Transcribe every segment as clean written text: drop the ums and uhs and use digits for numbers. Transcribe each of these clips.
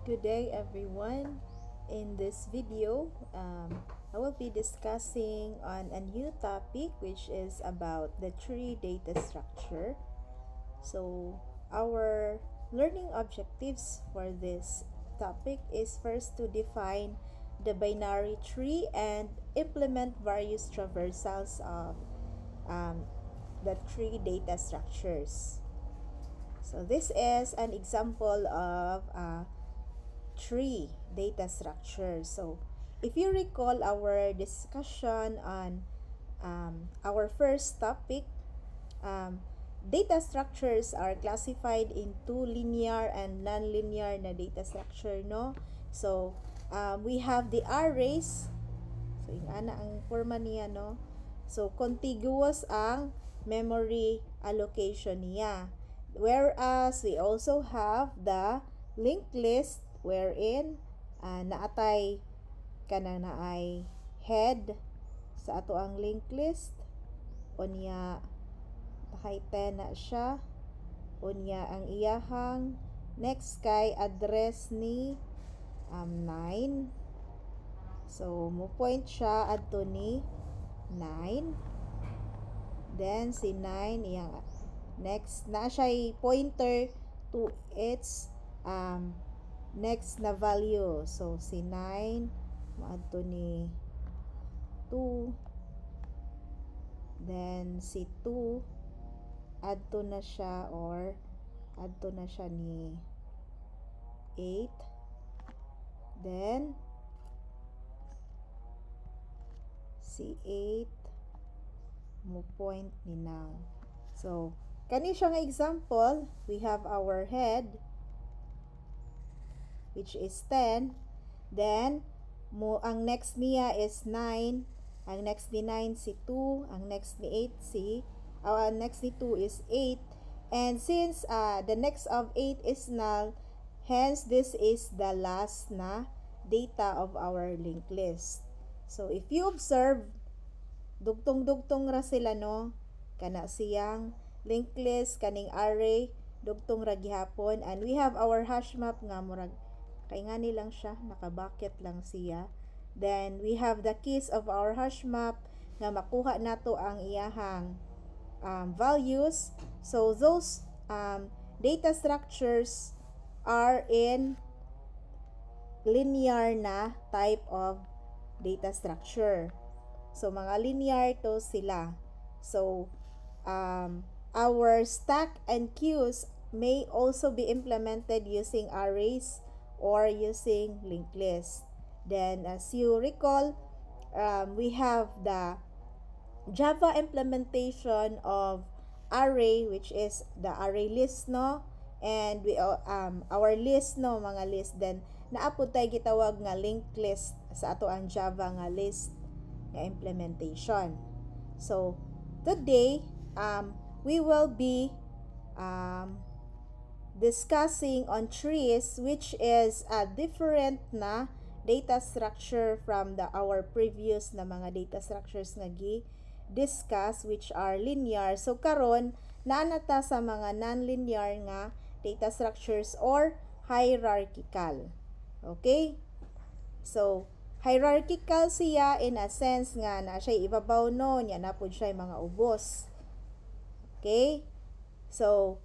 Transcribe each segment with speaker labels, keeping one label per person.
Speaker 1: Good day everyone. In this video, I will be discussing on a new topic which is about the tree data structure. So our learning objectives for this topic is first to define the binary tree and implement various traversals of um, the tree data structures. So this is an example of tree data structure. So if you recall our discussion on our first topic, data structures are classified into linear and non-linear na data structure, no? So we have the arrays. So yung ang forma niya, no? So contiguous ang memory allocation niya. Whereas we also have the linked list wherein naatay kana na ay head sa ato ang linked list, unya takay 10 na siya, unya ang iyahang next kay address ni 9. So mo point siya adto ni 9. Then si 9 iyang next na siya pointer to its next na value. So si 9 maadto ni 2. Then si 2 adto na siya or adto na siya ni 8. Then si 8 mo point ni 9. So kani siya nga example, we have our head which is 10. Then ang next niya is 9. Ang next ni 9 si 2, ang next ni 8 si ang next ni 2 is 8. And since the next of 8 is null, hence this is the last na data of our linked list. So if you observe, dugtong-dugtong ra sila, no? Kana siyang linked list, kaning array, dugtong ra gihapon. And we have our hash map nga murag kay nga nilang siya, nakabucket lang siya. Then we have the keys of our hash map nga makuha nato ang iyahang values. So those data structures are in linear na type of data structure. So mga linear to sila. So our stack and queues may also be implemented using arrays or using linked list. Then as you recall, we have the Java implementation of array, which is the array list, no? And we our list, no, mga list. Then naapod tayo gitawag nga linked list sa ato ang Java nga list nga implementation. So today we will be discussing on trees, which is a different na data structure from our previous na mga data structures nga discuss, which are linear. So karon naanata sa mga non-linear nga data structures or hierarchical. Okay? So hierarchical siya in a sense nga na siya ibabaw, no, nya na pud siya mga ubos. Okay? So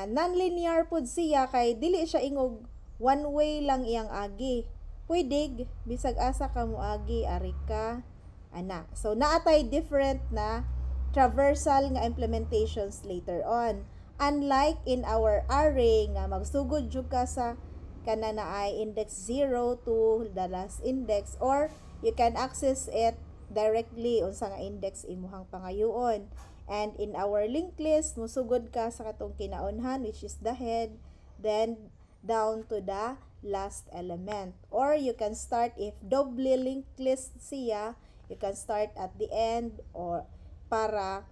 Speaker 1: non-linear pud siya kay dili siya ingog one way lang iyang agi. Pwede bisag asa ka mo agi ari ka ana. So naatay different na traversal nga implementations later on. Unlike in our array nga magsugod jud ka sa kana na ay index 0 to the last index, or you can access it directly unsa nga index imuhang pangayoon. And in our linked list, musugod ka sa katong kinaunhan, which is the head, then down to the last element. Or you can start, if doubly linked list siya, you can start at the end or para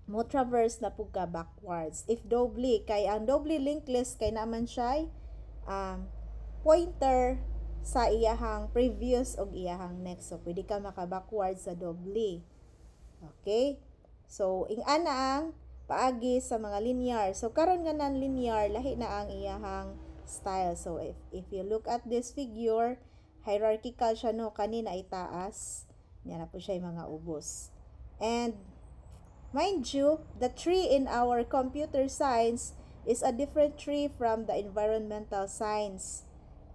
Speaker 1: mo traverse na pug ka backwards. If doubly, kay ang doubly linked list kay naman siya pointer sa iyahang previous o iyahang next. So pwede ka maka-backwards sa doubly. Okay? So, ang paagi sa mga linear. So, karon nga non-linear, lahi na ang iyahang style. So if you look at this figure, hierarchical siya no, kanina ay taas, yan na po siya yung mga ubos. And mind you, the tree in our computer science is a different tree from the environmental science,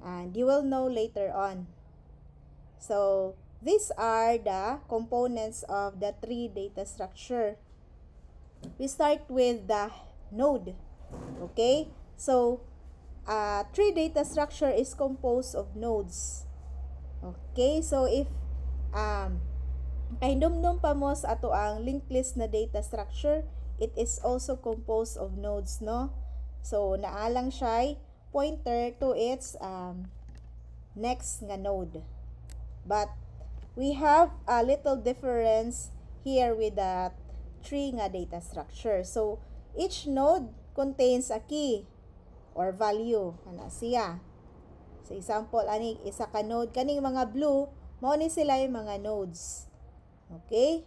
Speaker 1: and you will know later on. So these are the components of the tree data structure. We start with the node. Okay, so tree data structure is composed of nodes. Okay, so if ay numnum pa mo sa ato ang linked list na data structure, it is also composed of nodes, no? So naalang siya pointer to its next nga node. But we have a little difference here with the tree nga data structure. So each node contains a key or value ana siya. So example ani isa ka node kaning mga blue mao ni sila yung mga nodes. Okay?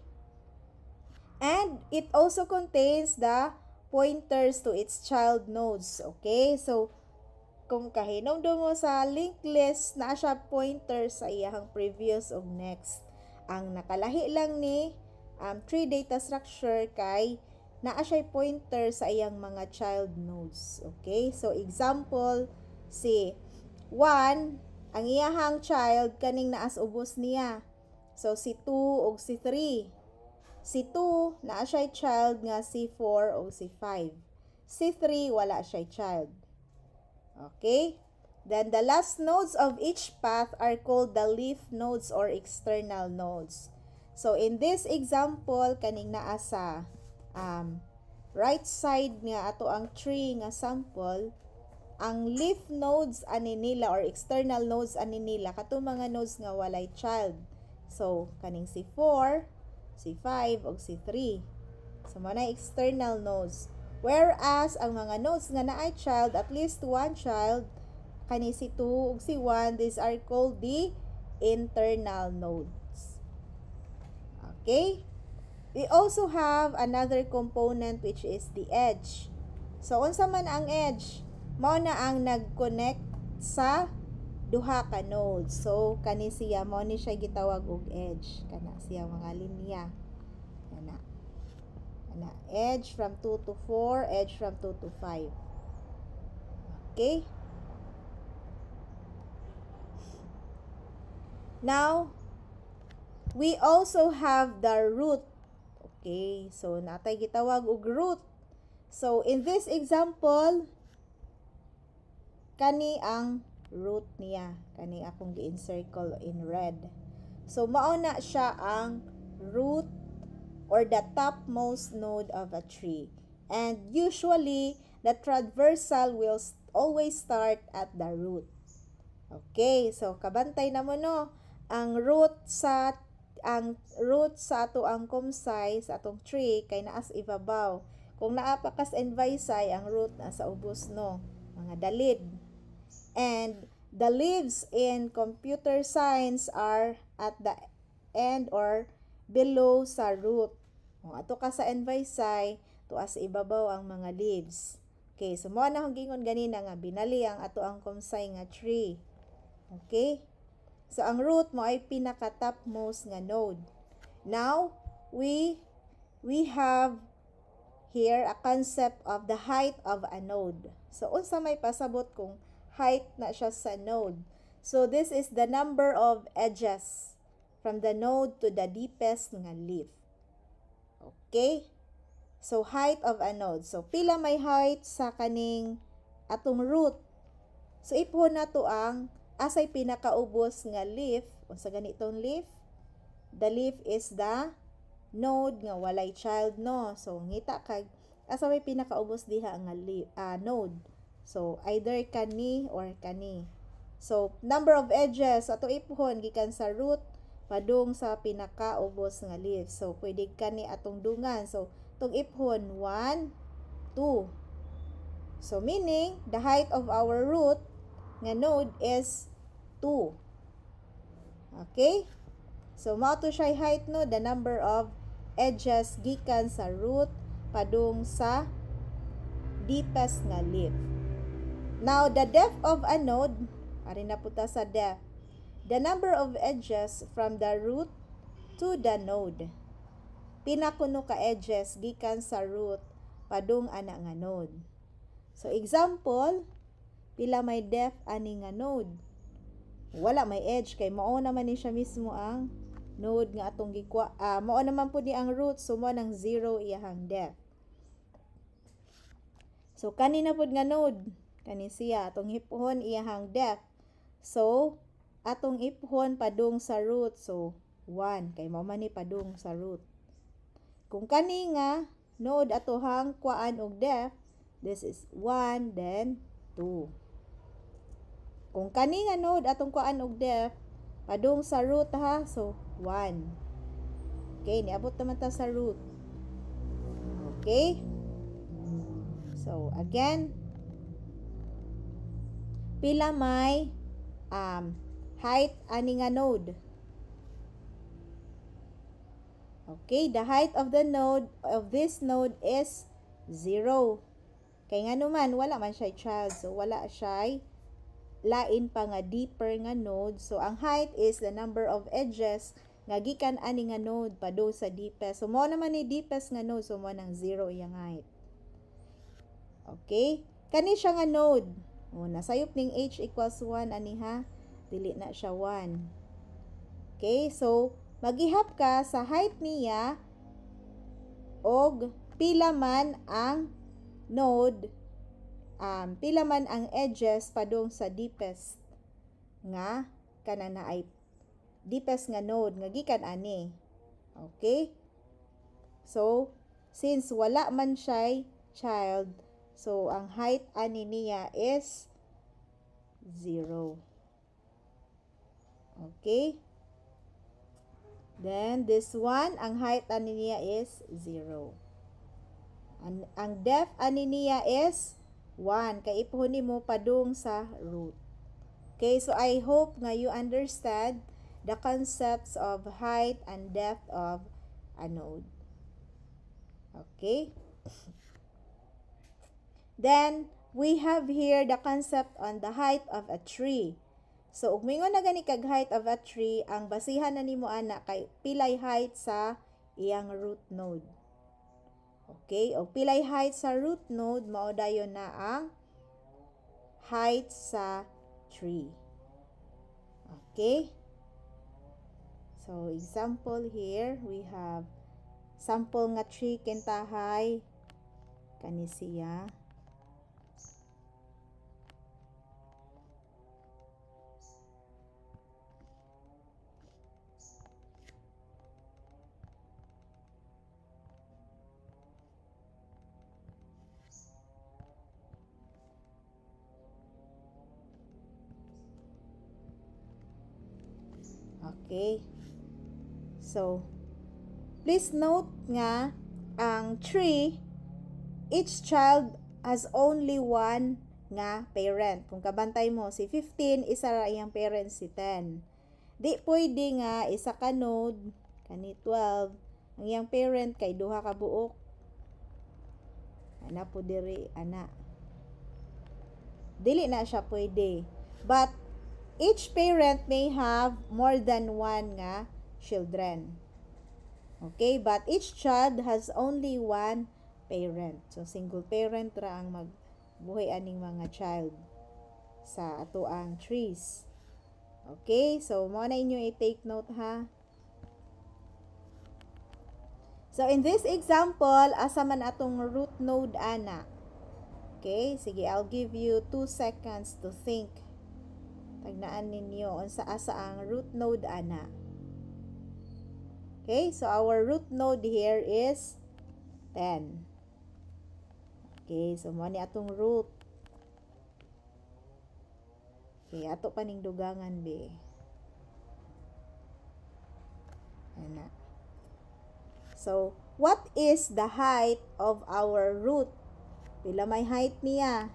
Speaker 1: And it also contains the pointers to its child nodes. Okay? So kung kahinomdom mo sa linked list, na siya pointer sa iyang previous o next. Ang nakalahi lang ni tree data structure kay naa siya pointer sa iyang mga child nodes. Okay? So example, si 1, ang iyahang child kaning naas ubos niya. So si 2 o si 3. Si 2, naa siya child nga si 4 o si 5. Si 3, wala siya child. Okay? Then the last nodes of each path are called the leaf nodes or external nodes. So in this example, kaning naa sa right side nga ato ang tree nga sample, ang leaf nodes ani nila or external nodes ani nila katong mga nodes nga walay child. So kaning si 4, si 5 ug si 3. So mao na external nodes. Whereas, ang mga nodes nga naay child, at least one child, kani si 2 ug si 1, these are called the internal nodes. Okay? We also have another component which is the edge. So, unsa man ang edge? Mao na ang nag-connect sa duha ka nodes. So, kani siya, mao ni siya gitawag og edge. Kana siya mga linya. Kana. Edge from 2 to 4, edge from 2 to 5. Okay? Now, we also have the root. Okay, so natay gitawag og root. So, in this example, kani ang root niya. Kani akong gi-encircle in red. So, mao na siya ang root or the topmost node of a tree. And usually, the transversal will always start at the root. Okay, so kabantay na mo no, ang root sa ato ang kumsay sa atong tree kay naas ibabaw. Kung naa pa kas envisay, ang root nasa ubos no, mga dalid. And the leaves in computer science are at the end or below sa root. Kung ato ka sa envisay, tuas ibabaw ang mga leaves. Okay, so mo na akong gingon ganina nga binali ang ato ang kumsay nga tree. Okay? So ang root mo ay pinaka-topmost nga node. Now, we have here a concept of the height of a node. So unsa may pasabot kung height na siya sa node? So this is the number of edges from the node to the deepest nga leaf. Okay? So, height of a node. So, pila may height sa kaning atong root. So, ipon na to ang asay pinakaubos nga leaf. O sa ganitong leaf, the leaf is the node nga walay child, no? So, ngita kag asa may pinakaubos diha nga node. So, either kani or kani. So, number of edges, ato ipon gikan sa root padung sa pinakaubos nga leaf. So, pwede kani atong dungan. So, itong iphon, 1, 2. So, meaning, the height of our root nga node is 2. Okay? So, mao to siya height no, the number of edges gikan sa root padung sa deepest nga leaf. Now, the depth of a node, ari na puta sa depth, the number of edges from the root to the node. Pinakuno ka edges gikan sa root padung ana nga node. So example, pila may depth ani nga node? Wala may edge kay mao naman ni siya mismo ang node nga atong gikwa. Mao naman pud ni ang root, so mo nang 0 iyahang depth. So kanina pud nga node, kani siya atong hipuhon iyahang depth. So atong ipuhon padung sa root, so 1 kay mao man ni padung sa root. Kung kani nga node atohang kuan og depth, this is 1 then 2. Kung kani nga node atong kuan og depth padung sa root ha, so 1. Okay, niabot naman ta sa root. Okay? So again, pila may height ani nga node? Okay, the height of the node of this node is 0. Kay nga naman wala man siya child, so wala siya lain pa nga deeper nga node. So ang height is the number of edges nga gikan ani nga node padung sa deepest. So mo naman ni deepest nga node, so mo nang 0 iyang height. Okay, kani siya nga node. Nasayop ning h equals 1 ani ha. Dili na siya 1. Okay, so maghihap ka sa height niya og pila man ang node, pila man ang edges padung sa deepest nga kanana ay deepest nga node nga gikan ani. Okay? So since wala man siya child, so ang height ani niya is 0. Okay? Then, this one, ang height ani niya is 0. Ang depth ani niya is 1. Kaya ipuhon mo padung sa root. Okay, so I hope nga you understand the concepts of height and depth of a node. Okay? Then, we have here the concept on the height of a tree. So, ug mingon na gani kag height of a tree, ang basihan na nimo ana kay pilay height sa iyang root node. Okay? O pilay height sa root node, mao dayon na ang height sa tree. Okay? So, example here, we have sample nga tree kentahay kani siya. Okay. So, please note nga, ang tree, each child has only one nga parent. Kung kabantay mo, si 15, isa ra iyang parent si 10. Di pwede nga, isa ka node, kani 12, ang iyang parent kay duha ka buok. Ana po diri, ana. Dili na siya pwede. But, each parent may have more than one nga children. Okay, but each child has only one parent. So, single parent ra ang magbuhay aning mga child sa atoang trees. Okay, so mo na inyo i-take note ha. So, in this example, asa man atong root node ana. Okay, sige, I'll give you 2 seconds to think. Tagnaan ninyo unsa asa ang root node ana. Okay, so our root node here is 10. Okay, so mo ni atong root. Okay, ato pa ning dugangan be. Ana. So, what is the height of our root? Pila may height niya?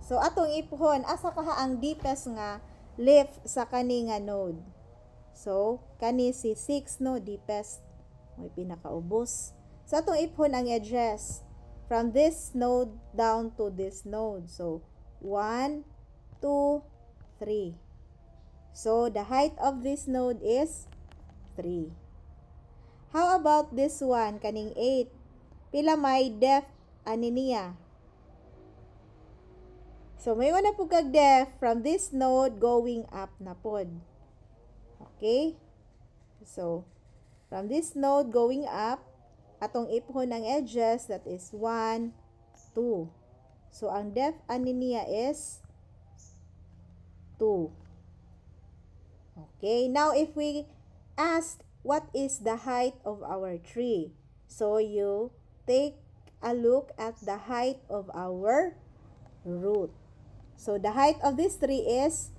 Speaker 1: So, atong ipuhon, asa kaha ang deepest nga leaf sa kani nga node? So, kani si 6, no? Deepest. May pinakaubos. So, atong ipuhon ang edges. from this node down to this node. So, 1, 2, 3. So, the height of this node is 3. How about this one, kaning 8? Pila may depth ani niya? So, may na po kag depth from this node going up na pod. Okay? So, from this node going up, atong iphon ang edges, that is 1, 2. So, ang depth ani niya is 2. Okay? Now, if we ask, what is the height of our tree? So, you take a look at the height of our root. So, the height of this tree is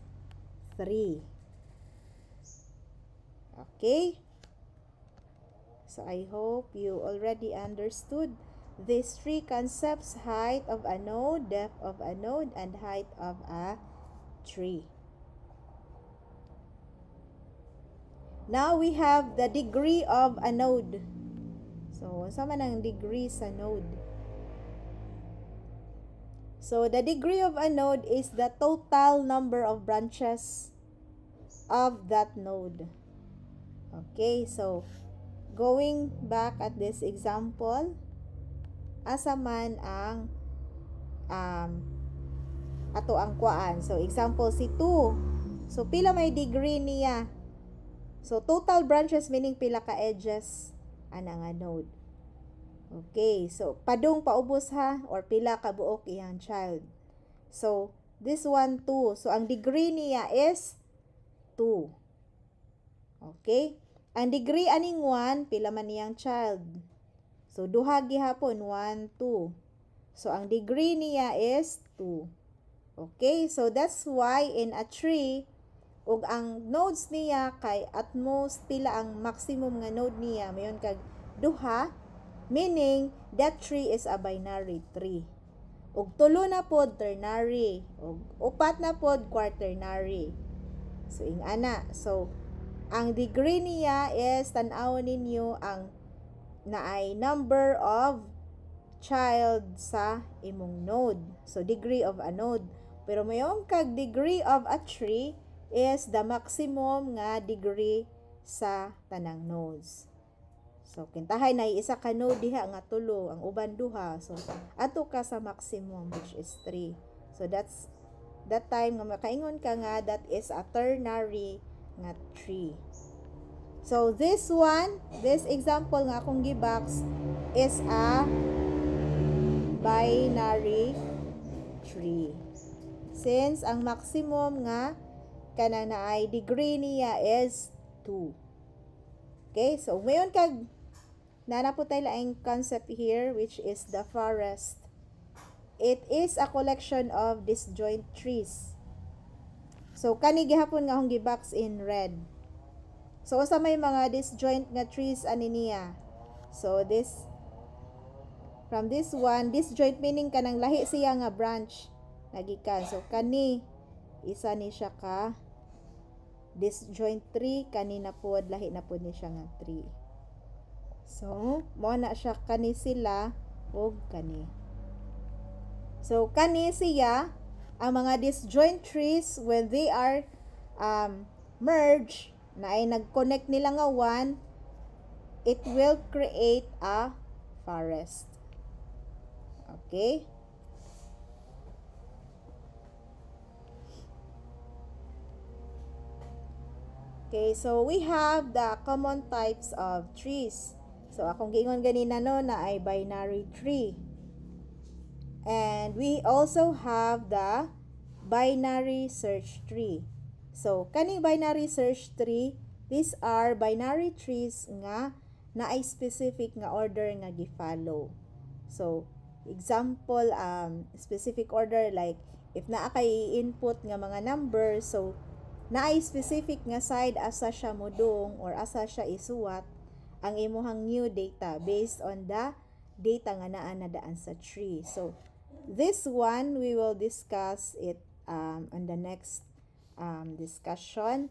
Speaker 1: 3. Okay? So, I hope you already understood these three concepts: height of a node, depth of a node, and height of a tree. Now, we have the degree of a node. So, sama ng degree sa node. So, the degree of a node is the total number of branches of that node. Okay, so, going back at this example, asa man ang ato ang kuan. So, example si 2. So, pila may degree niya? So, total branches meaning pila ka edges ana nga node. Okay, so padung paubos ha, or pila ka buok iyang child. So, this one 2. So, ang degree niya is 2. Okay? Ang degree aning 1, pila man niyang child. So, duha gihapon, 1, 2. So, ang degree niya is 2. Okay? So, that's why in a tree, ug ang nodes niya kay at most pila ang maximum nga node niya, mayon kag duha, meaning that tree is a binary tree. Ug tulo na pod ternary, ug upat na pod quaternary. So ingana, so ang degree niya is tan-awon ninyo ang naay number of child sa imong node. So degree of a node. Pero mayon kag degree of a tree is the maximum nga degree sa tanang nodes. So, kintahay na isa ka node diha nga tulo, ang uban duha. So, ato ka sa maximum which is 3. So, that's that time nga makaingon ka nga that is a ternary nga tree. So, this one, this example nga akong gibox is a binary tree. Since ang maximum nga kanang naay degree niya is 2. Okay, so mayon kag nanaputay laing concept here which is the forest. It is a collection of disjoint trees. So kani gihapon nga akong gibox in red. So sa may mga disjoint nga trees ani niya. So this from this one, disjoint meaning kanang lahi siya nga branch nagikan. So kani isa ni siya ka disjoint tree, kanina po lahi na po ni siya nga tree. So mo na siya kani sila og kani. So kani siya ang mga disjoint trees when they are merge na ay nag-connect nila nga one, it will create a forest. Okay? Okay, so we have the common types of trees. So, akong giingon ganina no na ay binary tree. And we also have the binary search tree. So, kaning binary search tree, these are binary trees nga na ay specific nga order nga gi-follow. So, example, specific order like if naa kay input nga mga numbers, so naay specific nga side asa siya modong or asa siya isuwat ang imuhang new data based on the data nga naa na daan sa tree. So, this one, we will discuss it on the next discussion.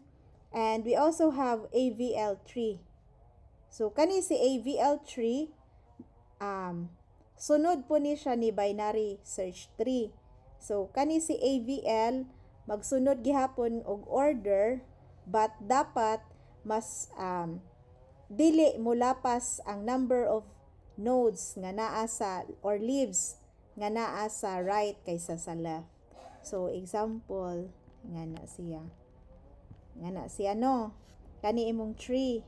Speaker 1: And we also have AVL tree. So, kani si AVL tree, sunod po ni siya ni binary search tree. So kani si AVL magsunod gihapon og order, but dapat mas dili mulapas ang number of nodes nga naa sa or leaves nga naa sa right kaysa sa left. So example nga na siya no, kani imong tree,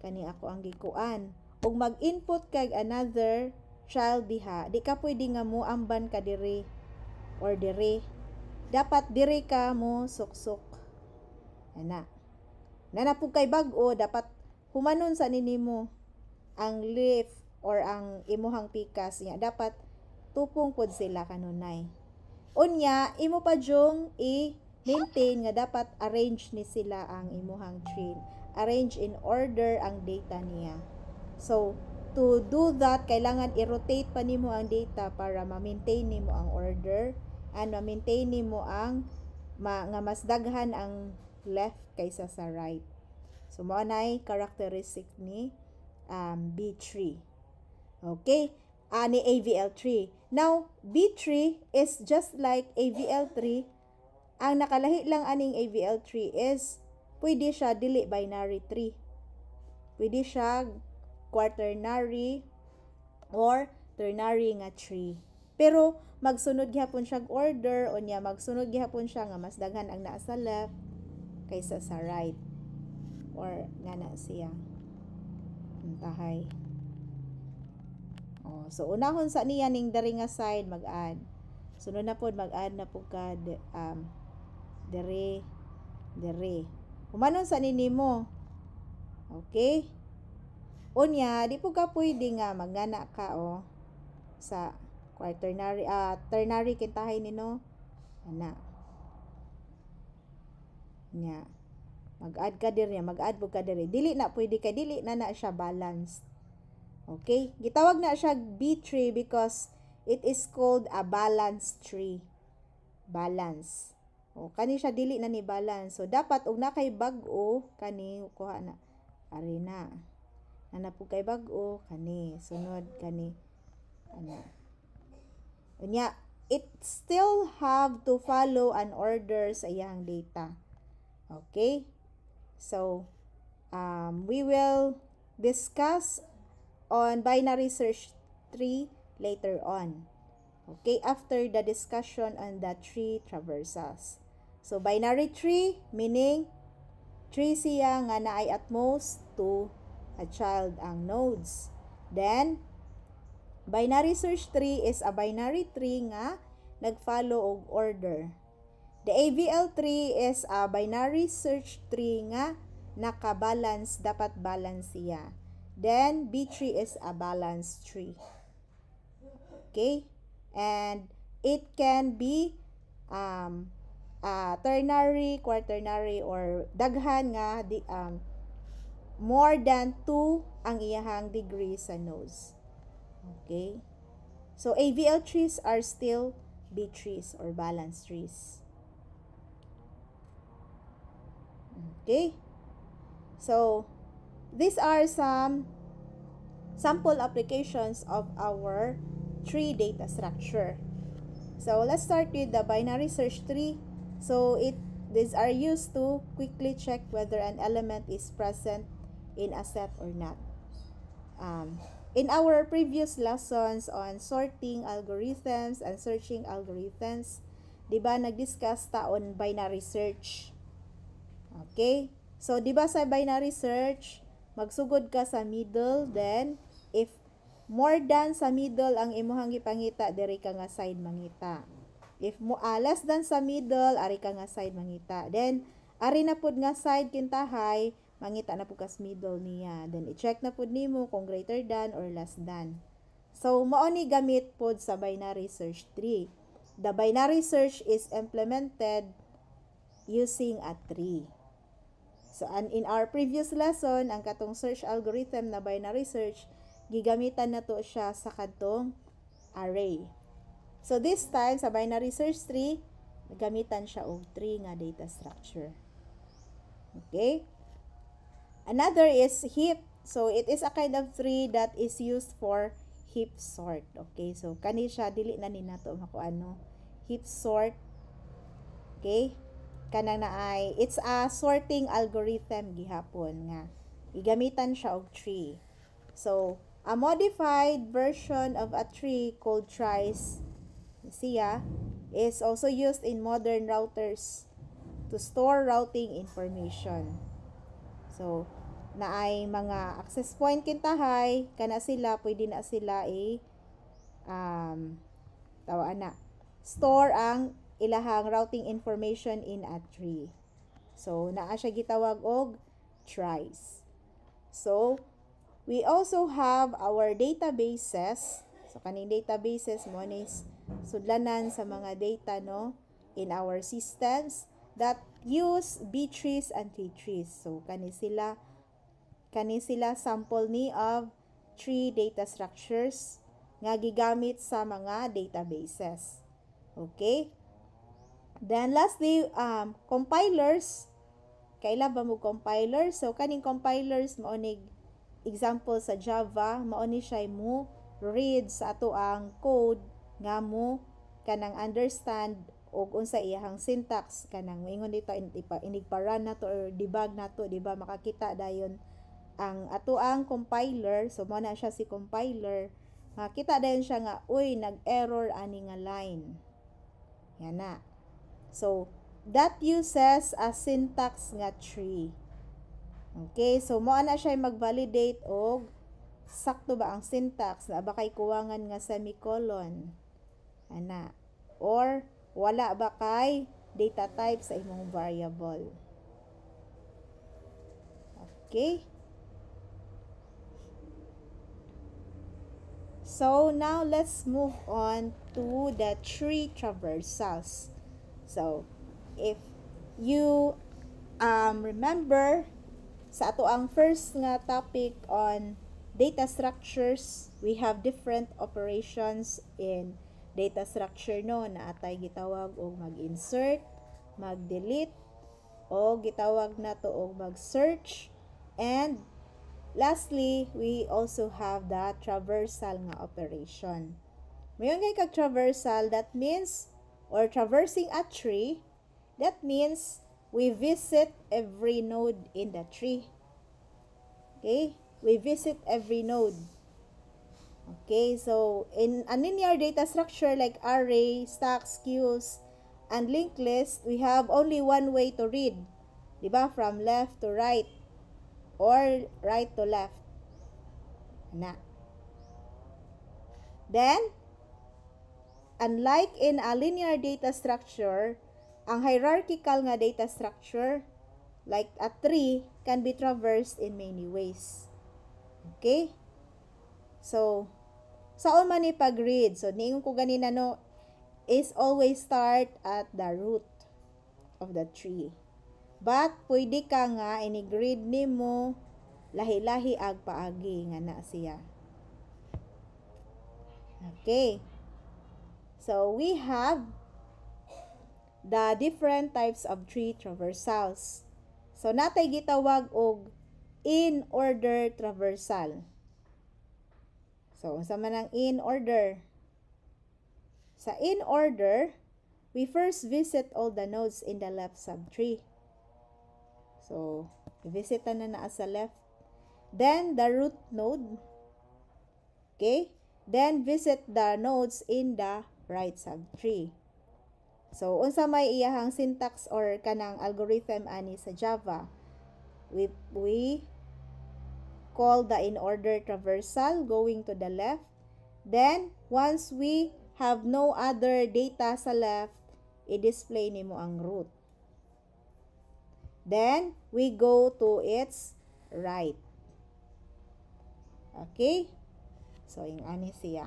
Speaker 1: kani ako ang gikuan, ug mag-input kag another child diha, di ka pwede nga muamban ka diri or diri, dapat diri ka mo suksok ana nanapog kay bag-o, dapat humanon sa ninimo ang leaf or ang imuhang pikas niya, dapat tupong pod sila kanunay. Unya imo pa jung i-maintain nga dapat arrange ni sila ang imuhang tree, arrange in order ang data niya. So to do that, kailangan i-rotate pa nimo ang data para ma-maintain nimo ang order and ma-maintain nimo ang nga mas daghan ang left kaysa sa right. So mao nay characteristic ni B3. Okay, ni AVL3. Now B3 is just like AVL3. Ang nakalahi lang aning AVL3 is pwede siya dili binary tree, pwede siya quaternary or ternary nga tree. Pero magsunod gihapon siya order, o niya magsunod gihapon siya nga mas daghan ang naa sa left kaysa sa right, or nga na siya tahay. So unahon sa niya ning dari nga side mag-add, sunod na pod mag-add na po ka dere humanon sa ninimo. Okay, unya di po ka pwede nga magana ka sa quaternary ternary kintahay nino ana nya mag-add ka diri, mag-add po ka diri, dili na pwede ka, dili na siya balanced. Okay, gitawag na siya B3 because it is called a balanced tree. Balance. Kani siya dili na ni balance. So dapat og na kay bag-o kani kuha na ari na po kay bag-o kani sunod kani ana. Unya it still have to follow an order sa iyang data. Okay? So we will discuss on binary search tree later on. Okay, after the discussion on the tree traversals. So binary tree meaning tree siya nga naay at most 2 a child ang nodes. Then binary search tree is a binary tree nga nagfollow og order. The AVL tree is a binary search tree nga naka-balance, dapat balance siya. Then B3 is a balanced tree. Okay? And it can be ternary, quaternary, or daghan nga more than 2 ang iyahang degree sa nodes. Okay? So AVL trees are still B trees or balanced trees. Okay? So these are some sample applications of our tree data structure. So let's start with the binary search tree. So these are used to quickly check whether an element is present in a set or not. In our previous lessons on sorting algorithms and searching algorithms, di ba nag-discuss ta on binary search? Okay? So di ba sa binary search, magsugod ka sa middle, then if more than sa middle ang imuhang gipangita, diri ka nga side mangita. If less than sa middle, ari ka nga side mangita. Then ari na pud nga side kintahay, mangita na pud kas middle niya. Then i-check na pud nimo kung greater than or less than. So mao ni gamit pud sa binary search tree. The binary search is implemented using a tree. So, in our previous lesson, ang katong search algorithm na binary search, gigamitan na to siya sa katong array. So, this time, sa binary search tree, gamitan siya og tree nga data structure. Okay? Another is heap. So, it is a kind of tree that is used for heap sort. Okay, so kani siya dili na ni nato makuano heap sort. Okay, kanang naay it's a sorting algorithm gihapon nga igamitan siya og tree. So a modified version of a tree called trice siya is also used in modern routers to store routing information. So naay mga access point kintahay kana sila pwede na sila tawa na store ang ilahang routing information in a tree. So naa siya gitawag og trice. So we also have our databases. So kaning databases mo ni sudlanan sa mga data no in our systems that use B trees and T trees. So kani sila sample ni of tree data structures nga gigamit sa mga databases. Okay? Then lastly, compilers. Kaila ba mo compiler? So kaning compilers mao ni example sa Java, mao ni siya mo read sa ato ang code nga mo kanang understand og unsa iyahang syntax kanang moingon dito inigparan nato or debug nato, di ba? Makakita dayon ang ato ang compiler. So mao na siya si compiler. Makita dayon siya nga uy nag-error ani nga line. Yan na. So that uses a syntax nga tree. Okay, so mo ana siya mag-validate og sakto ba ang syntax na ba kay kuwangan nga semicolon ana or wala ba kay data type sa imong variable. Okay, so now let's move on to the tree traversals. So if you remember sa ato ang first nga topic on data structures, we have different operations in data structure no na atay gitawag og mag-insert, mag-delete o gitawag nato og mag-search, and lastly we also have the traversal nga operation. Mayon kay kag traversal, that means or traversing a tree, that means we visit every node in the tree. Okay? We visit every node. Okay, so in a linear data structure like array, stacks, queues, and linked list, we have only one way to read. Diba? From left to right or right to left. Na. Then, unlike in a linear data structure, ang hierarchical nga data structure like a tree can be traversed in many ways. Okay? So, saan man ni pag-read? So, niingon ko ganina no, is always start at the root of the tree. But, pwede ka nga ini-grid nimo lahi-lahi ag paagi nga na siya. Okay. So, we have the different types of tree traversals. So, natay gitawag og in order traversal. So, unsa man ang in order? Sa in order, we first visit all the nodes in the left subtree. So, visit na sa left. Then, the root node. Okay? Then, visit the nodes in the right subtree. So, unsa may iyahang syntax or kanang algorithm ani sa Java? We call the in order traversal going to the left. Then, once we have no other data sa left, i-display nimo ang root. Then, we go to its right. Okay? So, yung ani siya.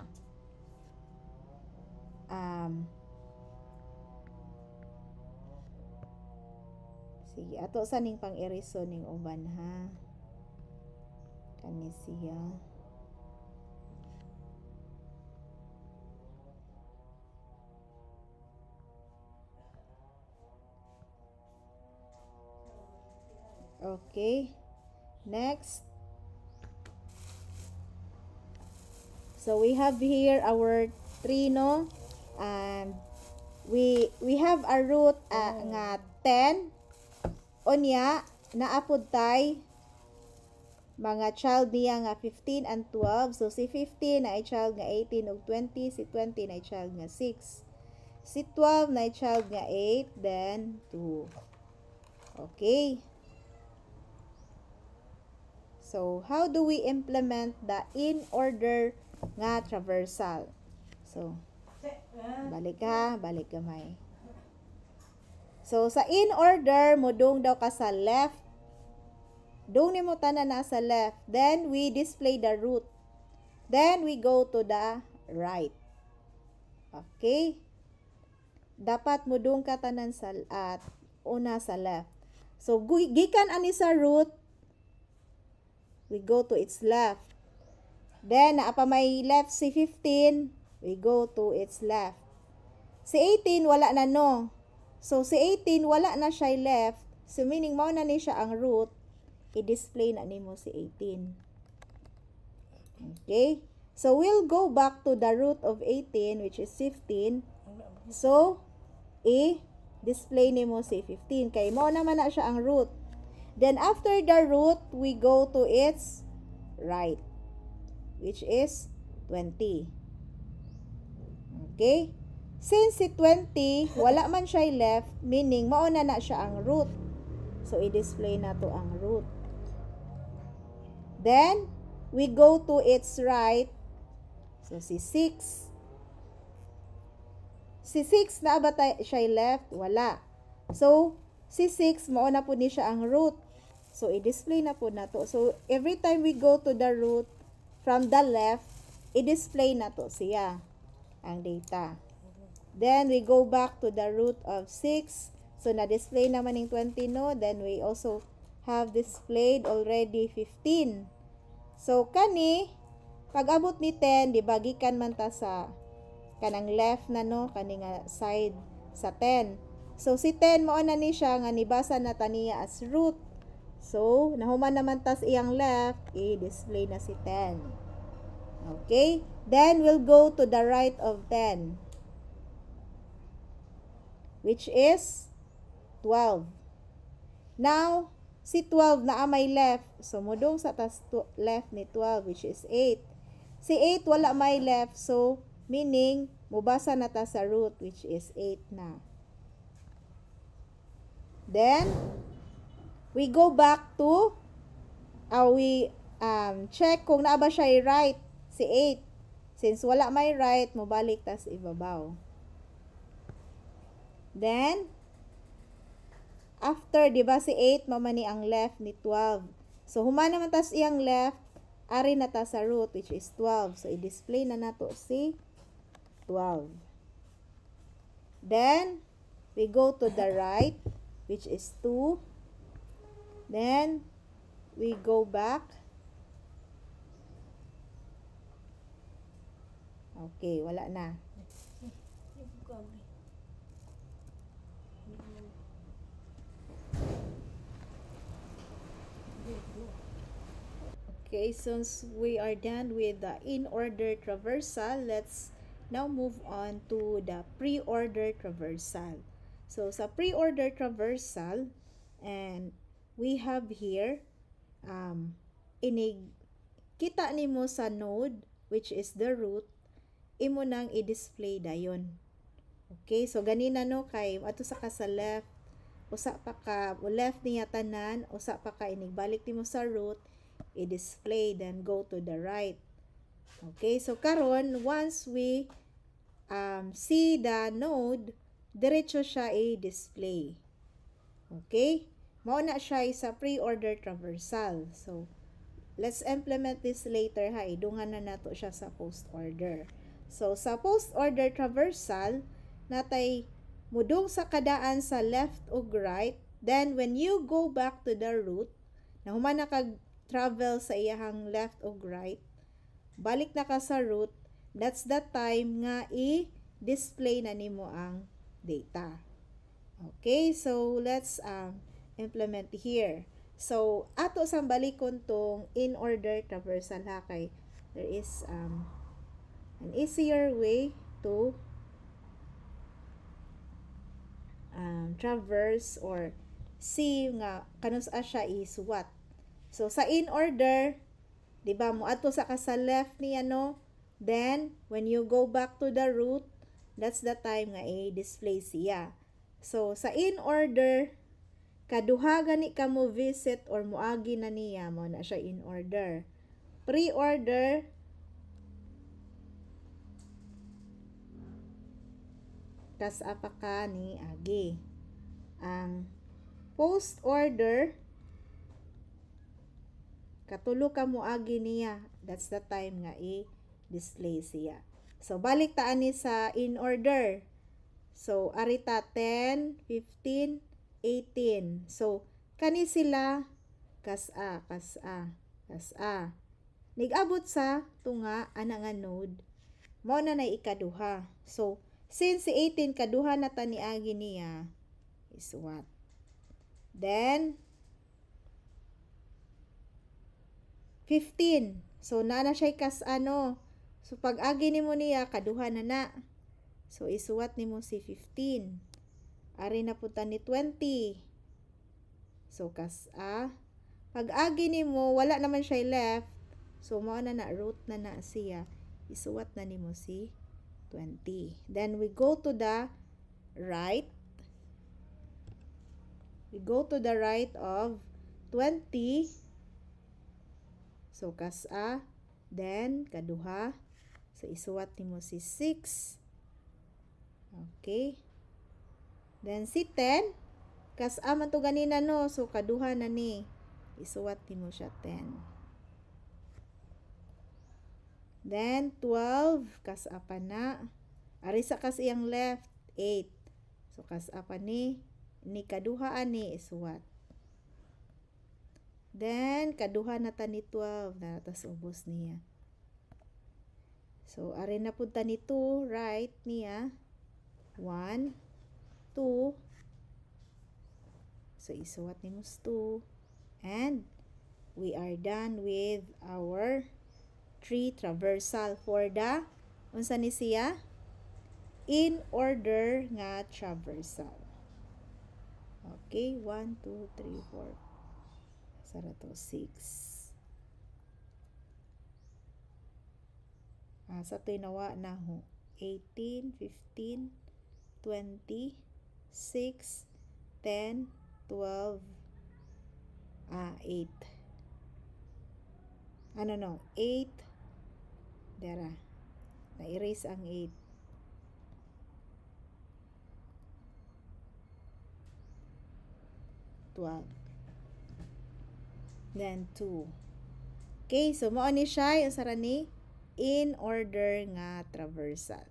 Speaker 1: Sige, ato sa ning pang-iriso ning uban ha. Kani siya. Okay. Next. So we have here our trino, and we have a root nga 10. Unya naapod tay mga child niya nga 15 and 12. So si 15 na ay child nga 18 ug 20, si 20 na ay child nga 6. Si 12 na ay child nga 8, then 2. Okay. So how do we implement the in order nga traversal? So balik gamay. So sa in order, mudong daw ka sa left. Dong nimo tanan na sa left. Then we display the root. Then we go to the right. Okay? Dapat mudong ka tanan sa una sa left. So gikan ani sa root, we go to its left. Then naa pa may left si 15, we go to its left. Si 18 wala na no. So si 18 wala na siya left. So meaning mao na ni siya ang root. I-display na nimo si 18. Okay? So we'll go back to the root of 18, which is 15. So i-display nimo si 15 kay mao naman na siya ang root. Then after the root, we go to its right, which is 20. Okay? Since si 20 wala man siya left, meaning mao na siya ang root. So i-display na to ang root. Then we go to its right. So si 6. Si 6 na ba siya left? Wala. So si 6 mao na po ni siya ang root. So i-display na po na to. So every time we go to the root from the left, i-display na to siya ang data. Then we go back to the root of 6. So na-display naman ng 20 no. Then we also have displayed already 15. So kani pag abot ni 10, di bagikan man ta sa kanang left na no, kani nga side sa 10. So si 10 mao na ni siya nga nibasa na taniya as root. So nahuman naman tas iyang left, i-display na si 10. Okay? Then we'll go to the right of 10, which is 12. Now, si 12 na may left. So, mudong sa left ni 12, which is 8. Si 8 wala may left. So, meaning, mubasa na ta sa root, which is 8 na. Then, we go back to, we check kung naa ba siya right, si 8. Since wala may right, mubalik tas ibabaw. Then, after, di ba si 8, mamani ang left ni 12. So, humana naman tas iyang left, ari na ta sa root, which is 12. So, i-display na nato si 12. Then, we go to the right, which is 2. Then, we go back. Okay, wala na. Okay, since we are done with the in-order traversal, let's now move on to the pre-order traversal. So, sa pre-order traversal, and we have here, kita nimo sa node, which is the root, imo nang i-display dayon. Okay, so ganina no, kay ato sa ka sa left, usa pa ka, left niya tanan, usa pa ka inigbalik nimo sa root, i-display, then go to the right. Okay, so karon once we see the node, diretso siya i-display. Okay, mao na siya sa pre-order traversal. So let's implement this later ha, idungan na nato siya sa post-order. So sa post-order traversal, natay mudong sa kadaan sa left ug right. Then when you go back to the root, nahuman na kag travel sa iyahang left o right, balik na ka sa root, that's the time nga i-display na nimo ang data. Okay, so let's implement here. So, ato sang balikon tong in order traversal ha, kay there is An easier way to traverse or see nga kanus siya isuwat. So sa in order, di ba mo ato sa left ni ano, then when you go back to the root, that's the time nga i-display siya. So sa in order, kaduha gani ka mo visit or moagi na niya mo na siya in order. Pre-order, kas apa ka ni agi. Ang post order, katulo ka mo agi niya. That's the time nga i-display siya. So balik ta ani sa in order. So arita 10, 15, 18. So kani sila kas-a. Nigabot sa tunga ana nga node, mao na nay ikaduha. So since si 18 kaduha na ta ni agi niya, is what? Then 15. So na siya kas ano. So pag agi nimo niya kaduha na. So isuwat nimo si 15. Ari na punta ni 20. So kas-a. Pag agi nimo wala naman siya left. So mao na root na siya. Isuwat na nimo si 20. Then we go to the right. We go to the right of 20. So kas-a. Then kaduha. So isuwat nimo si 6. Okay. Then si 10. Kas-a man to ganina no. So kaduha na ni. Isuwat nimo siya 10. Then 12. Kas-a pa na. Ari sa kas iyang left 8. So kas-a pa ni kaduha ani isuwat. Then kaduha na ta ni 12 na tas ubos niya. So ari na punta ni 2 right niya. 1, 2. So isuwat nimo 2 and we are done with our tree traversal for the unsa ni siya? In order nga traversal. Okay, 1, 2, 3, 4. Sara to 6. Sa to'y nawa na ho. 18, 15, 20, 6, 10, 12, 8. 8. Dara. Na-erase ang 8. 12. Then 2. Okay, so mao ni siya yung sara ni in order nga traversal.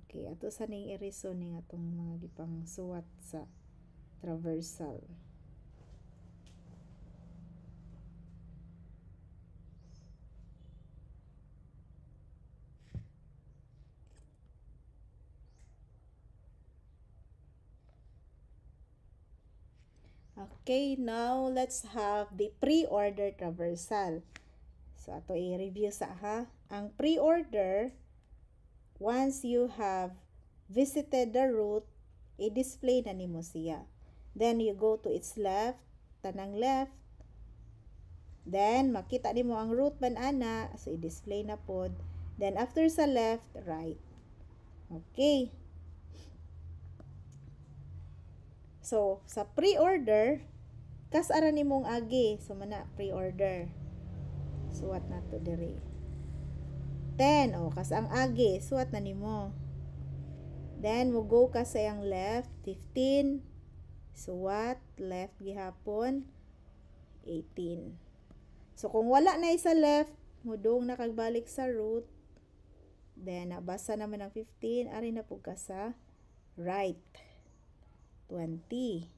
Speaker 1: Okay, ato sa ning i-reason ning atong mga gipang suwat sa traversal. Okay, now let's have the pre-order traversal. So ato i-review sa ha. Ang pre-order, once you have visited the root, i-display na nimo siya. Then you go to its left, tanang left. Then makita nimo ang root man ana, so i-display na pod. Then after sa left, right. Okay. So sa pre-order, kas ara nimong agi, so mana pre-order. Suwat na to dire. 10, kas ang agi, suwat na nimo. Then mo go ka sa yang left, 15. Suwat left gihapon 18. So kung wala na isa left, mo dong nakagbalik sa root. Then nabasa naman ang 15, ari na pug ka sa right. 20.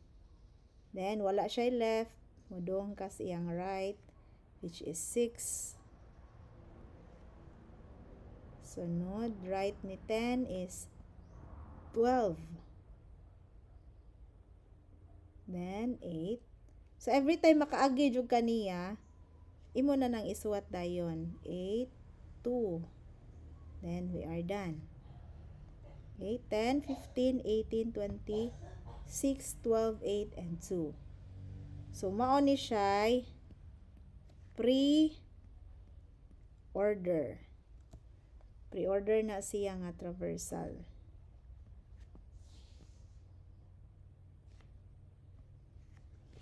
Speaker 1: Then wala siya left, mo dong ka sa iyang right, which is 6. Sunod, right ni 10 is 12. Then 8. So, every time makaagi jud kaniya, imo na nang isuwat dayon. 8, 2. Then, we are done. Okay, 10, 15, 18, 20, 6, 12, 8, and 2. So, mao ni siya pre-order. Pre-order na siya nga traversal.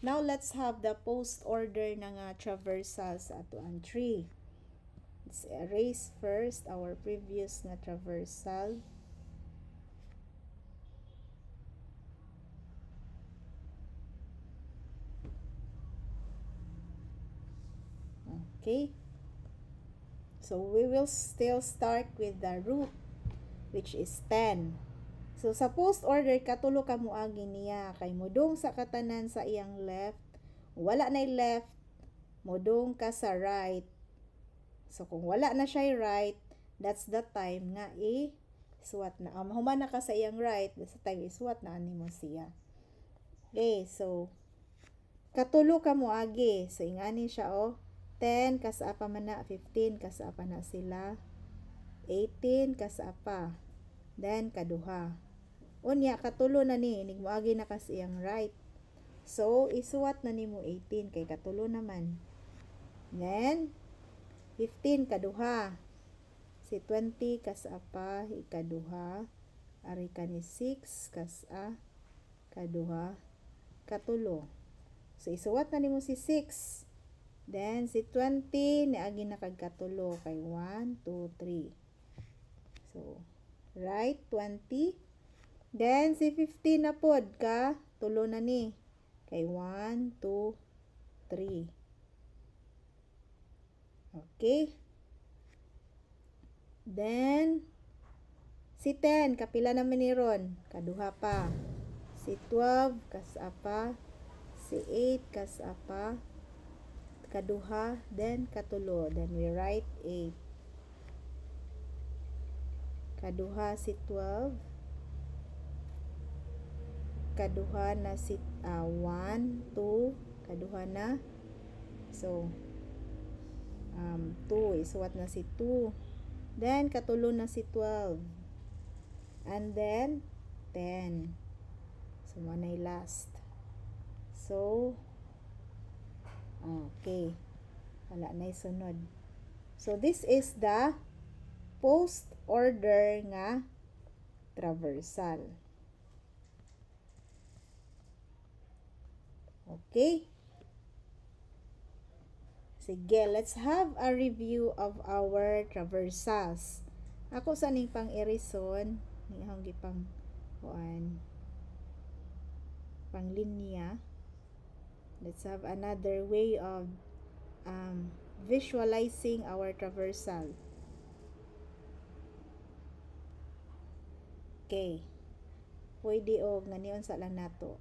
Speaker 1: Now, let's have the post-order na nga traversal sa ato ang tree. Let's erase first our previous nga traversal. Okay. So, we will still start with the root, which is 10. So, sa post order, katulo ka muagi niya. Kay mudong sa katanan sa iyang left. Wala na left, mudong ka sa right. So, kung wala na siya right, that's the time nga i-swat na. Human na ka sa iyang right, that's the time i-swat na ani mo siya. Okay, so, katulo ka muagi. So, ingani siya 10 kasapa man na, 15 kasapa na sila, 18 kasapa, then kaduha. Unya katulo na ni nigmoagi na kas iyang right. So isuwat na nimo 18 kay katulo naman. Then 15 kaduha. Si 20 kasapa ikaduha, ari kani 6 kasa kaduha, katulo. So isuwat na nimo si 6. Then, si 20, niagi na kagkatulo kay 1, 2, 3. So, right, 20. Then, si 15 na pod ka, tulo na ni. Kay 1, 2, 3. Okay. Then, si 10, kapila naman ni ron. Kaduha pa. Si 12, kasapa. Si 8, kasapa. Kaduha, then katulo. Then we write 8. Kaduha si 12. Kaduha na si 1, 2. Kaduha na. So, 2. Isuwat na si 2. Then, katulo na si 12. And then, 10. So, manay last. So, okay. Wala na isunod. So, this is the post-order nga traversal. Okay? Sige, let's have a review of our traversals. Ako sa ning pang erison, nihang gipang pang linya. Let's have another way of visualizing our traversal. Okay. Pwede ganiyon sa lang nato.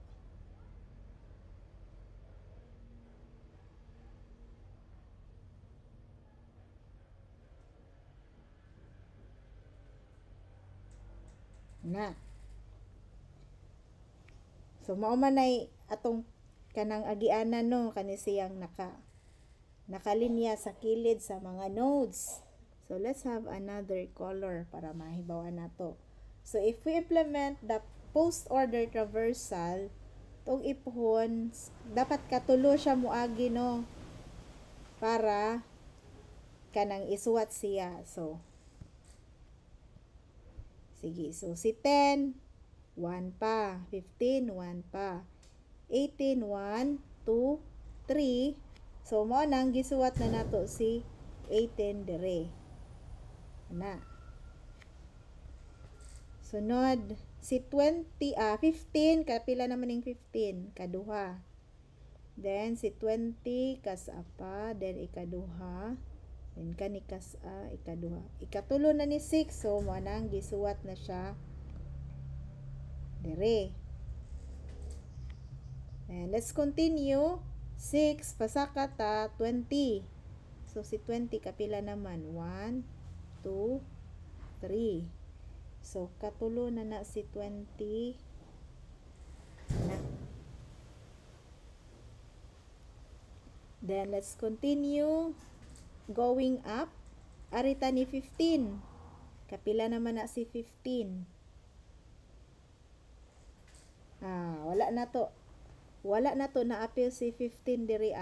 Speaker 1: Na. So, mao man ay atong kanang agianan no kani siyang nakalinya sa kilid sa mga nodes. So let's have another color para mahibawan nato. So if we implement the post order traversal, tong ipuhon dapat katulo siya muagi no para kanang isuwat siya. So sige, so si 10 1 pa, 15 1 pa, 18, 1, 2, 3. So, mo nang gisuwat na nato si 18 dire. Na. Sunod, si 15, kapila naman yung 15, kaduha. Then, si 20, kasapa, then ikaduha. Then, kanikasa, ikaduha. Ikatulo na ni 6, so, mo nang gisuwat na siya dire. And let's continue. 6, pasaka ta, 20. So, si 20, kapila naman. 1, 2, 3. So, katulo na na si 20. Na. Then, let's continue going up. Arita ni 15. Kapila naman na si 15. Wala na to. Wala na to na appeal si 15 diri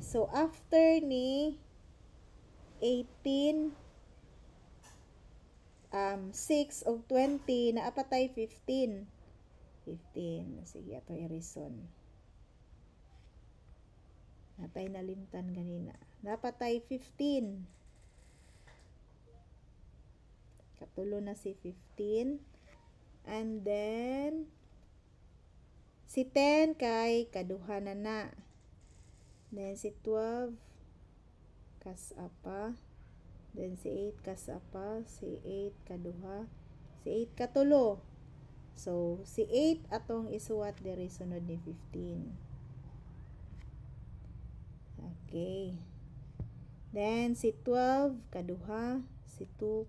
Speaker 1: So, after ni 18, 6 of 20, naapatay 15. 15. Sige, ato i-reason. Natay nalimtan ganina. Napatay 15. Katulo na si 15. And then, si 10 kay kaduha na. Then, si 12 kasapa. Then, si 8 kasapa. Si 8 kaduha. Si 8 katulo. So, si 8 atong isuwat diri sunod ni 15. Okay. Then, si 12 kaduha. Si 2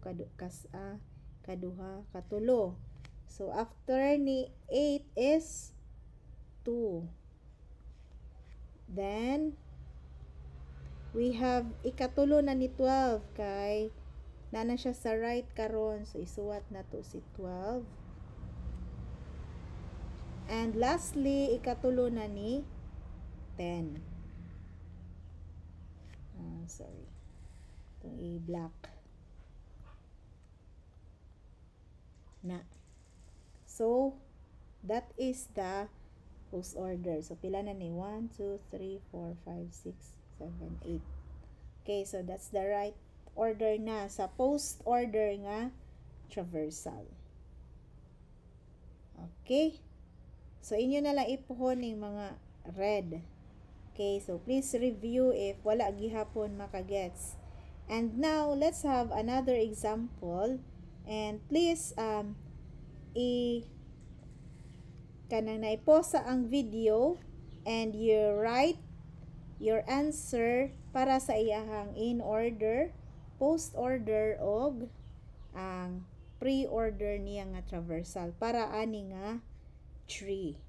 Speaker 1: kaduha katulo. So, after ni 8 is 2. Then, we have ikatulo na ni 12 kay nana siya sa right karon. So, isuwat na to si 12. And lastly, ikatulo na ni 10. Sorry. Itong i-black. Na. So, that is the post order. So, pila na ni? 1, 2, 3, 4, 5, 6, 7, 8. Okay, so that's the right order na sa post order nga traversal. Okay? So, inyo na lang ipuhon ng mga red. Okay, so please review if wala gihapon makagets. And now, let's have another example. And please, kanang naiposa ang video and you write your answer para sa iyahang in order, post order, og ang pre-order niya nga traversal para ani nga tree.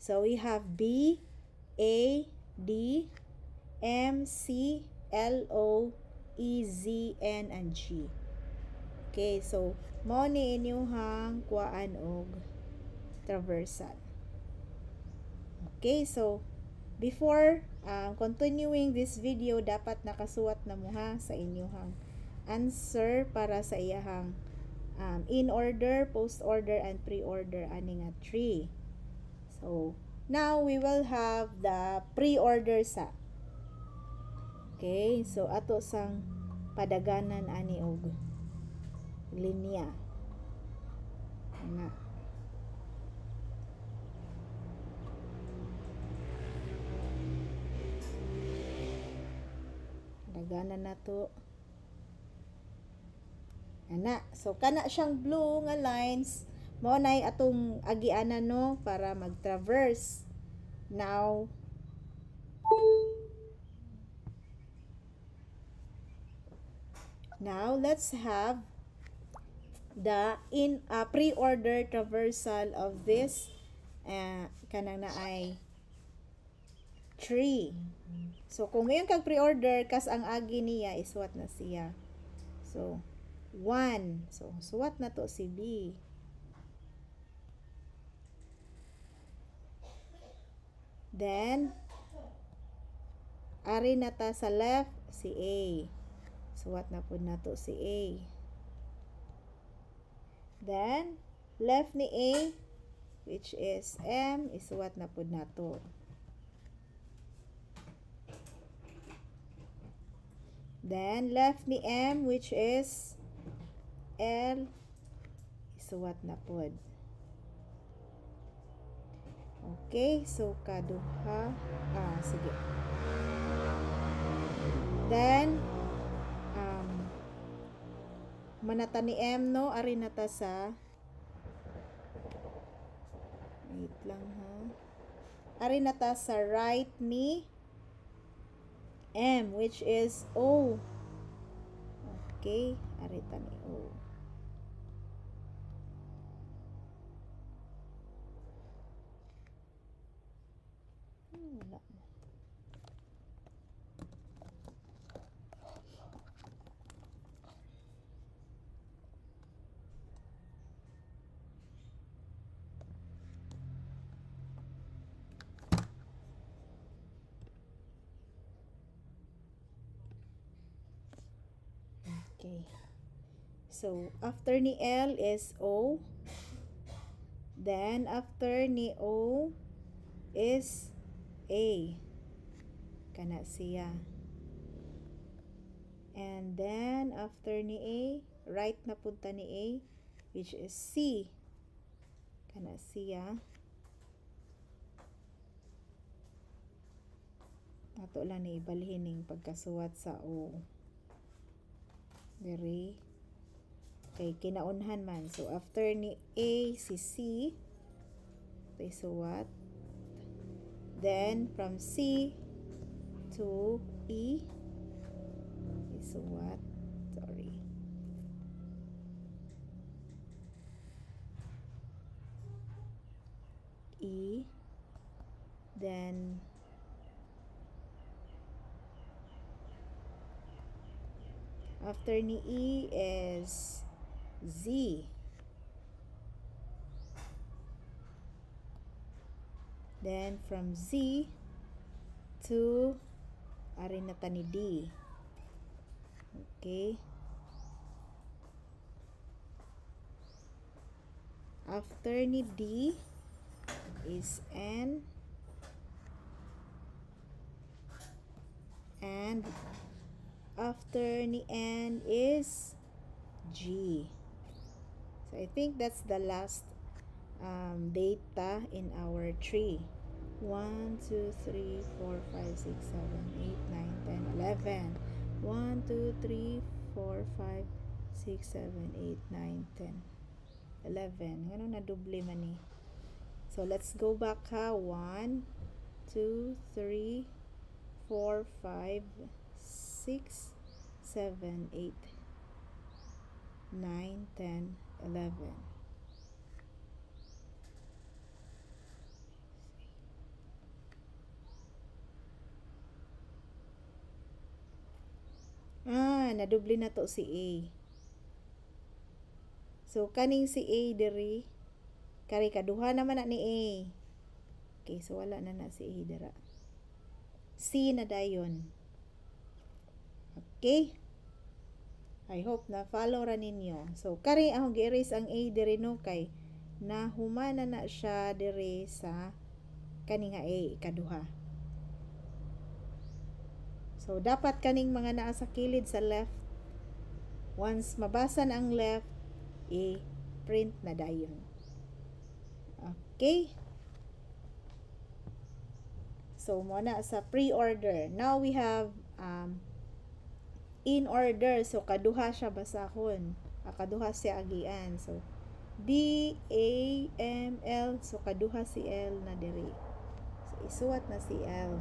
Speaker 1: So, we have B, A, D, M, C, L, O, E, Z, N, and G. Okay, so, mo ni inyuhang kuhaan og traversal. Okay, so, before continuing this video, dapat nakasuwat na mo sa inyuhang answer para sa iyahang in order, post order, and pre-order ani nga 3. So, now we will have the pre-order sa. Okay, so ato sang padaganan ani og linya. Ana. Padaganan na to. Ana, so kana siyang blue nga lines mo nay atong agianan no para mag-traverse. Now let's have the pre-order traversal of this kanang na ay 3. So kung ngayon kag pre-order kas ang agi niya isuwat na siya. So 1. So, suwat na to si B. Then, ari na ta sa left, si A. Suwat na po na to si A. Then, left ni A, which is M, isuwat na po na to. Then, left ni M, which is L, isuwat na pod. Okay, so kaduha. Sige. Then, manata ni M, no? Ari nata sa, wait lang ha. Ari nata sa right ni M, which is O. Okay, ari ta ni O. Wala na. So, after ni L is O. Then, after ni O is A. Kana siya. And then, after ni A, right na punta ni A, which is C. Kana siya. Ato lang ni ibalhin ning pagkasuwat sa O. Diri. Okay, kinaunhan man. So, after ni A, si C. Ito'y suwat. Then, from C to E. Isuwat. Sorry. E. Then, after ni E is Z. Then, from Z to arin na ta ni D. Okay. After ni D is N. And after ni N is G. So, I think that's the last data in our tree. 1, 2, 3, 4, 5, 6, 7, 8, 9, 10, 11. 1, 2, 3, 4, 5, 6, 7, 8, 9, 10, 11. Ganun na doble man ni. So, let's go back ha. 1, 2, 3, 4, 5, 6, 7, 8, 9, 10, 11. Nadoble na to si A. So, kaning si A diri, kari kaduha naman na ni A. Okay, so wala na si A dira. C na dayon. Okay? I hope na follow ra ninyo. So, kari akong gi-erase ang A diri no kay nahumana na siya diri sa kaning A, ikaduha. So, dapat kaning mga naa sa kilid sa left, once mabasa na ang left, i-print na dayon. Okay? So, muna sa pre-order. Now, we have in order. So, kaduha siya basahon. Kaduha siya agian. So, D, A, M, L. So, kaduha si L na diri. So, isuwat na si L.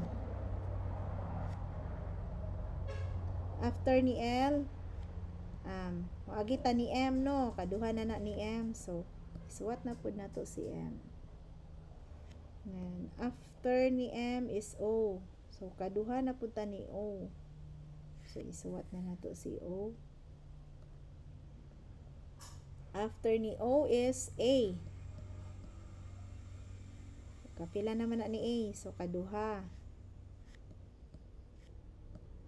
Speaker 1: After ni L, agita ni M, no? Kaduha na ni M. So, isuwat na po na to si M. And after ni M is O. So, kaduha na po ta ni O. So, isuwat na to si O. After ni O is A. Kapila naman na ni A. So, kaduha.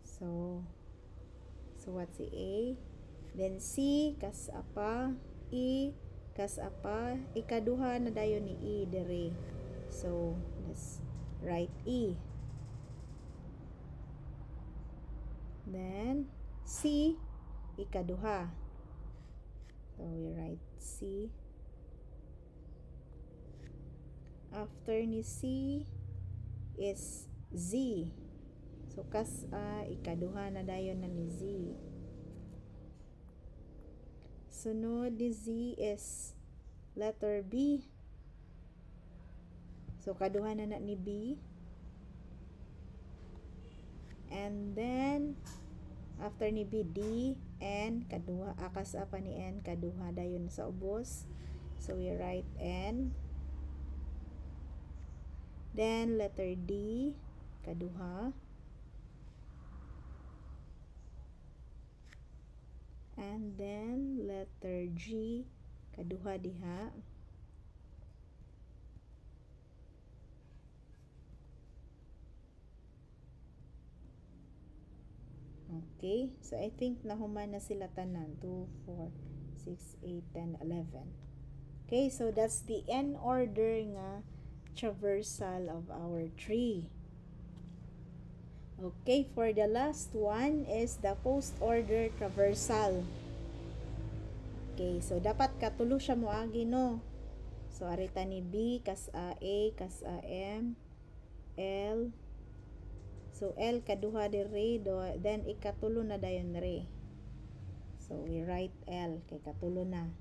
Speaker 1: So, suwat si A. Then, C, kasapa. E, kasapa. Ikaduha na dayon ni E dere. So, let's write E. Then, C, ikaduha. So, we write C. After ni C is Z. So, ikaduha na dayon na ni Z. Sunod ni Z is letter B. So, kaduha na ni B. And then, after ni B, D, N, kaduha, kasapa ni N, kaduha dayon sa ubos. So, we write N. Then, letter D, kaduha. And then, letter G, kaduha diha. Okay, so I think nahuman na sila tanan. 2, 4, 6, 8, 10, 11. Okay, so that's the n order nga traversal of our tree. Okay, for the last one is the post-order traversal. Okay, so dapat katulo siya moagi, no? So, arita ni B, kas A, kas A, M, L. So, L kaduha diri, then ikatulo na dayon re. So, we write L, kay katulo na.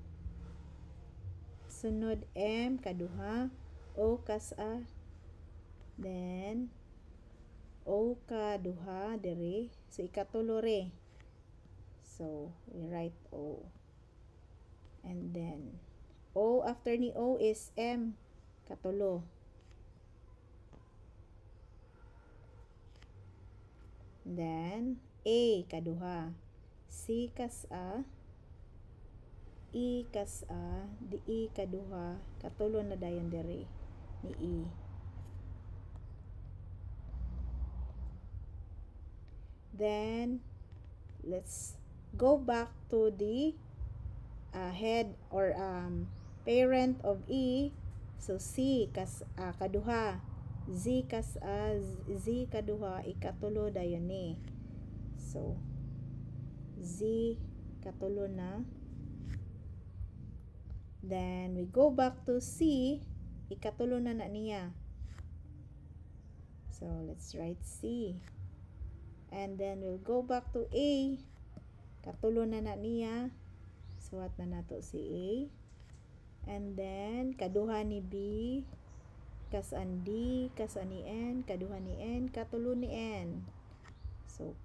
Speaker 1: Sunod M, kaduha, O, kas A, then O kaduha diri, so ikatulo re. So, we write O. And then, O, after ni O is M, katulo. Then, A, kaduha. C, kas A. E, kas A. Di E, kaduha. Katulo na dayon diri ni E. Then, let's go back to the head or parent of E. So, C, kas A, kaduha. Z, kas A, Z, kaduha. Ikatulo dayon ni. So, Z, katulo na. Then, we go back to C. Ikatulo na niya. So, let's write C. And then, we'll go back to A. Katulo na niya. Suwat na nato si A. And then, kaduha ni B. Kasan D. Kasan ni N. Kaduha ni N. Katulo ni N. So,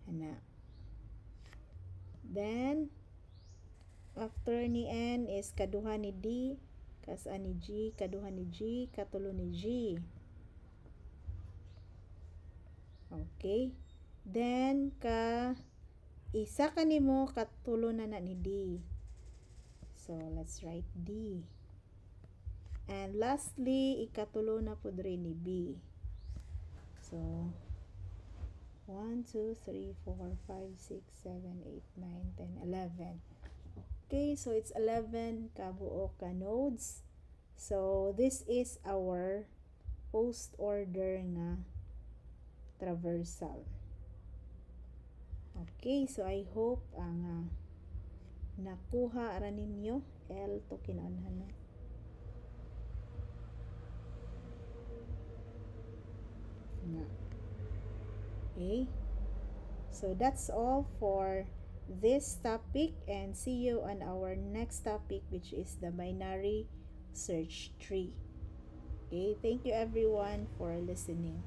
Speaker 1: ana. Then, after ni N is kaduha ni D. Kasan ni G. Kaduha ni G. Katulo ni G. Okay. Then, isa kanimo katulo na ni D. So, let's write D. And lastly, ikatulo na po rin ni B. So, 1, 2, 3, 4, 5, 6, 7, 8, 9, 10, 11. Okay, so it's 11 kabuo ka nodes. So, this is our post-order nga traversal. Okay, so I hope ang nakuha ara ninyo. L to kinanhan no. Okay, so that's all for this topic, and see you on our next topic, which is the binary search tree. Okay, thank you everyone for listening.